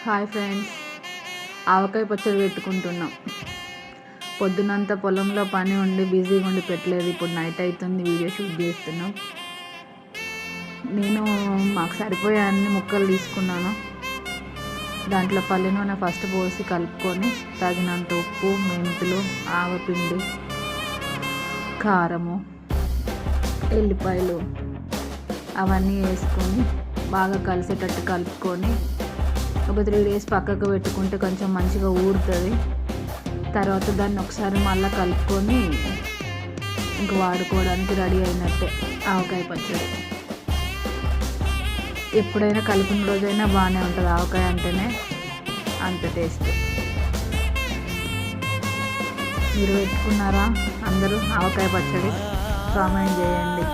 Hi friends, ఆవకాయ పచ్చడి పెట్టుకుంటున్నాం. పొద్దునంతా పొలంలో పని ఉండి బిజీగా ఉండి పెట్టలేదు. ఇప్పుడు నైట్ అవుతుంది, వీడియో షూట్ చేస్తున్నాం. నేను మాకు సరిపోయే అన్ని ముక్కలు తీసుకున్నాను. దాంట్లో పల్లి నూనె ఫస్ట్ పోసి కలుపుకొని తగినంత ఉప్పు, మెంతులు, ఆవపిండి, కారము, ఎల్లిపాయలు అవన్నీ వేసుకొని బాగా కలిసేటట్టు కలుపుకొని ఒక 3 days పక్కకు పెట్టుకుంటే కొంచెం మంచిగా ఊరుతుంది. తర్వాత దాన్ని ఒకసారి మళ్ళీ కలుపుకొని ఇంక వాడుకోవడానికి రెడీ అయినట్టే ఆవకాయ పచ్చడి. ఎప్పుడైనా కలిపిన రోజైనా బాగానే ఉంటుంది. ఆవకాయ అంటేనే అంత టేస్ట్. మీరు పెట్టుకున్నారా అందరూ ఆవకాయ పచ్చడి? కామెంట్ చేయండి.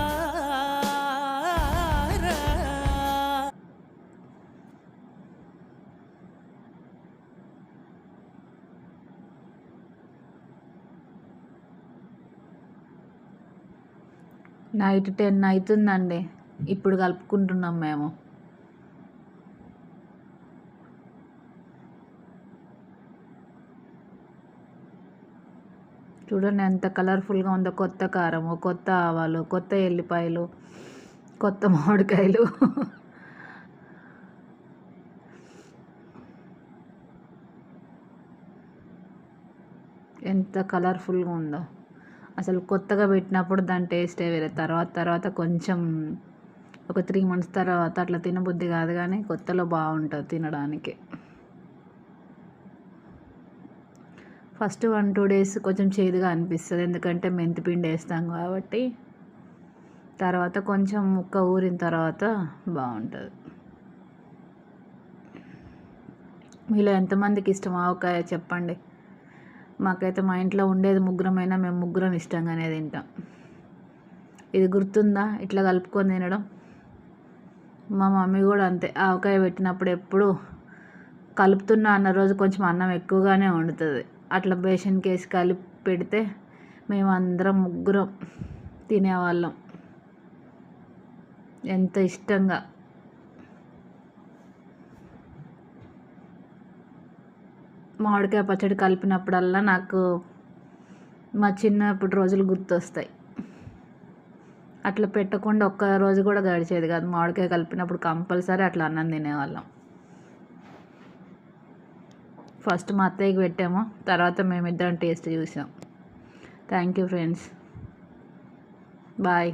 నైట్ 10 అవుతుందండి. ఇప్పుడు కలుపుకుంటున్నాం మేము. చూడండి ఎంత కలర్ఫుల్గా ఉందో. కొత్త కారము, కొత్త ఆవాలు, కొత్త ఎల్లిపాయలు, కొత్త మామిడికాయలు. ఎంత కలర్ఫుల్గా ఉందో. అసలు కొత్తగా పెట్టినప్పుడు దాని టేస్టే వేరే. తర్వాత కొంచెం ఒక 3 months తర్వాత అట్లా తినబుద్ధి కాదు, కానీ కొత్తలో బాగుంటుంది తినడానికి. ఫస్ట్ 1-2 days కొంచెం చేదుగా అనిపిస్తుంది, ఎందుకంటే మెంతిపిండి వేస్తాం కాబట్టి. తర్వాత కొంచెం ముక్క ఊరిన తర్వాత బాగుంటుంది. మీలో ఎంతమందికి ఇష్టం ఆవకాయ చెప్పండి. మాకైతే మా ఇంట్లో ఉండేది ముగ్గురమైనా మేము ముగ్గురం ఇష్టంగానే తింటాం. ఇది గుర్తుందా ఇట్లా కలుపుకొని తినడం? మా మమ్మీ కూడా అంతే. ఆవకాయ పెట్టినప్పుడు ఎప్పుడు కలుపుతున్నా అన్న రోజు కొంచెం అన్నం ఎక్కువగానే వండుతుంది. అట్లా బేసన్కి వేసి కలిపి పెడితే మేము అందరం ముగ్గురం తినేవాళ్ళం ఎంత ఇష్టంగా. మామిడికాయ పచ్చడి కలిపినప్పుడల్లా నాకు మా చిన్నప్పుడు రోజులు గుర్తొస్తాయి. అట్లా పెట్టకుండా ఒక్క రోజు కూడా గడిచేది కాదు. మామిడికాయ కలిపినప్పుడు కంపల్సరీ అట్లా అన్నం తినేవాళ్ళం. ఫస్ట్ మా అత్తయ్యకి పెట్టాము, తర్వాత మేమిద్దరం టేస్ట్ చూసాం. Thank you friends, bye.